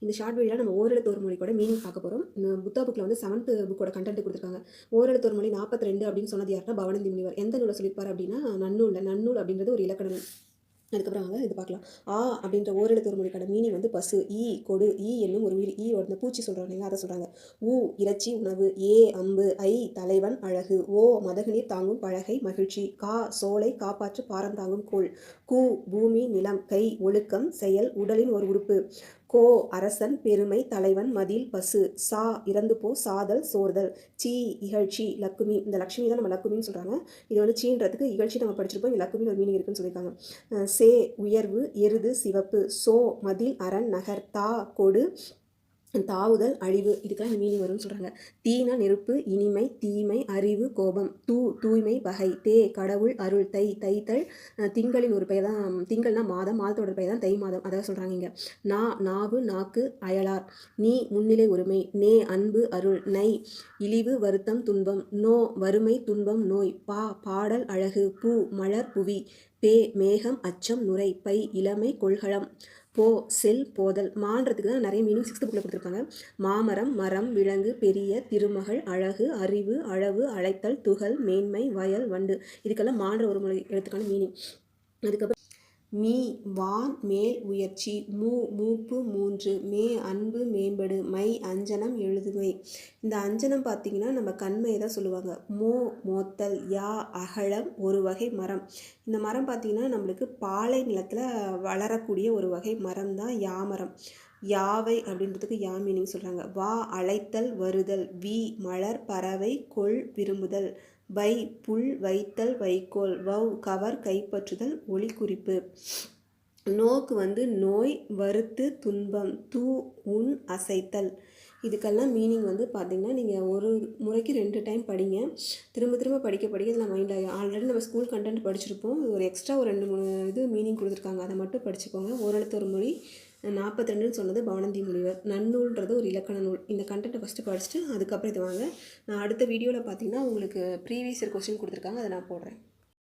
இந்த ஷார்ட் வீடியோவில் நம்ம ஓரெழுத்து ஒரு மொழியோட மீனிங் பார்க்க போகிறோம். புத்தா புக்கில் வந்து 7th புக்கோட கண்டென்ட் கொடுத்துருக்காங்க. ஓரெழுத்து ஒரு மொழி 42 அப்படின்னு சொன்னது யாருன்னா பவணந்தி முனிவர். எந்த நூலை சொல்லியிருப்பார் அப்படின்னா நன்னூல். நன்னூல் அப்படின்றது ஒரு இலக்கண நூல். அதுக்கப்புறம் வாங்க இது பார்க்கலாம். ஆ அப்படின்ற ஓரெழுத்து ஒரு மொழிக்கான மீனிங் வந்து பசு. ஈ கொடு. ஈ என்னும் ஒரு உயிர். ஈ ஒரு பூச்சி சொல்கிறாங்க, அதை சொல்கிறாங்க. ஊ இறைச்சி உணவு. ஏ அம்பு. ஐ தலைவன் அழகு. ஓ மதகுநீர் தாங்கும் பலகை மகிழ்ச்சி. கா சோலை காப்பாற்று பாரம் தாங்கும் கோள். கூ பூமி நிலம். கை ஒழுக்கம் செயல் உடலின் ஒரு உறுப்பு. கோ அரசன் பெருமை தலைவன் மதில் பசு. சா இறந்து போ சாதல் சோர்தல். சி இகழ்ச்சி லக்குமி. இந்த லக்ஷ்மி தான் நம்ம லக்குமின்னு சொல்கிறாங்க. இது வந்து சீன்றதுக்கு இகழ்ச்சி நம்ம படிச்சிருப்போம். இந்த லக்குமின்னு ஒரு மீனிங் இருக்குன்னு சொல்லியிருக்காங்க. சே உயர்வு எருது சிவப்பு. சோ மதில் அரண் நகர். தா கொடு தாவுதல் அழிவு. இதுக்கெல்லாம் இந்த மீனிங் வரும்னு சொல்கிறாங்க. தீனா நெருப்பு இனிமை தீமை அறிவு கோபம். தூய்மை பகை. தே கடவுள் அருள். தைத்தல் திங்களின் ஒரு பெயர் தான். திங்கள்னா மாதம், மாதத்தோட பெயர் தான் தை மாதம், அதாவது சொல்கிறாங்க இங்கே. நாவு நாக்கு அயலார். நீ முன்னிலை உரிமை. நே அன்பு அருள். நை இழிவு வருத்தம் துன்பம். நோ வறுமை துன்பம் நோய். பாடல் அழகு. பூ மலர் புவி. பே மேகம் அச்சம் நுரை. பை இளமை கொள்கலம். போ செல் போதல். மான்றதுக்கு தான் நிறைய மீனிங் 6th புக்கில் கொடுத்துருப்பாங்க. மாமரம் மரம் விலங்கு பெரிய திருமகள் அழகு அறிவு அளவு அழைத்தல் துகள் மேன்மை வயல் வண்டு. இதுக்கெல்லாம் மான்ற ஒரு மொழி எழுத்துக்கான மீனிங். அதுக்கப்புறம் மீ வான் மேல் உயர்ச்சி. மூப்பு மூன்று. மே அன்பு மேம்படு. மை அஞ்சனம் எழுதுமை. இந்த அஞ்சனம் பார்த்திங்கன்னா நம்ம கண்மையை தான் சொல்லுவாங்க. மோத்தல். யா அகலம் ஒரு வகை மரம். இந்த மரம் பார்த்திங்கன்னா நம்மளுக்கு பாலை நிலத்தில் வளரக்கூடிய ஒரு வகை மரம் தான் யாமரம். யாவை அப்படின்றதுக்கு யா மீனிங் சொல்கிறாங்க. வா அழைத்தல் வருதல். வி மலர் பறவை கொள் விரும்புதல். வை புல் வைத்தல் வைக்கோல். வவ் கவர் கைப்பற்றுதல் ஒளி குறிப்பு. நோக்கு வந்து நோய் வறுத்து துன்பம். உன் அசைத்தல். இதுக்கெல்லாம் மீனிங் வந்து பார்த்திங்கன்னா நீங்கள் ஒரு முறைக்கு 2 டைம் படிங்க. திரும்ப படிக்க இதில் மைண்ட் ஆகும். ஆல்ரெடி நம்ம ஸ்கூல் கண்டென்ட் படிச்சிருப்போம். ஒரு எக்ஸ்ட்ரா ஒரு 2-3 இது மீனிங் கொடுத்துருக்காங்க, அதை மட்டும் படிச்சுக்கோங்க. ஓரெழுத்து ஒரு மொழி 42ன்னு சொன்னது பவணந்தி முனிவர். நன்னூல்ன்றது ஒரு இலக்கண நூல். இந்த கண்டென்ட்டை ஃபஸ்ட்டு படிச்சுட்டு அதுக்கப்புறம் இது வாங்க. நான் அடுத்த வீடியோவில் பார்த்திங்கன்னா உங்களுக்கு ப்ரீவியஸ் இயர் கொஸ்டின் கொடுத்துருக்காங்க, அதை நான் போடுறேன்.